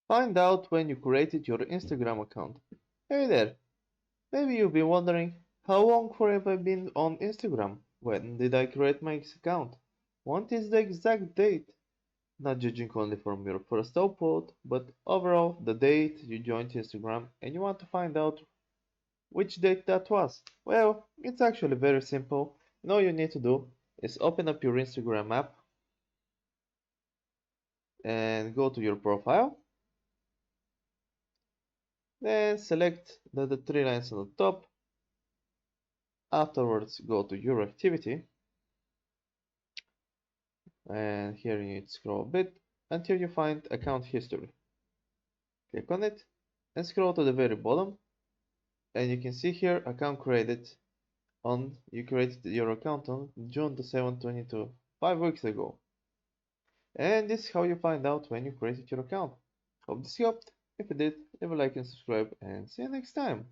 Find out when you created your Instagram account. Hey there, maybe you've been wondering, how long have I been on Instagram? When did I create my account? What is the exact date? Not judging only from your first upload, but overall the date you joined Instagram and you want to find out which date that was. Well, it's actually very simple. And all you need to do is open up your Instagram app and go to your profile. Then select the three lines on the top. Afterwards, go to your activity. And here you need to scroll a bit until you find account history. Click on it and scroll to the very bottom. And you can see here account created on you created your account on June the 7th, 2022, 5 weeks ago. And this is how you find out when you created your account. Hope this helped. If it did, leave a like and subscribe, and see you next time.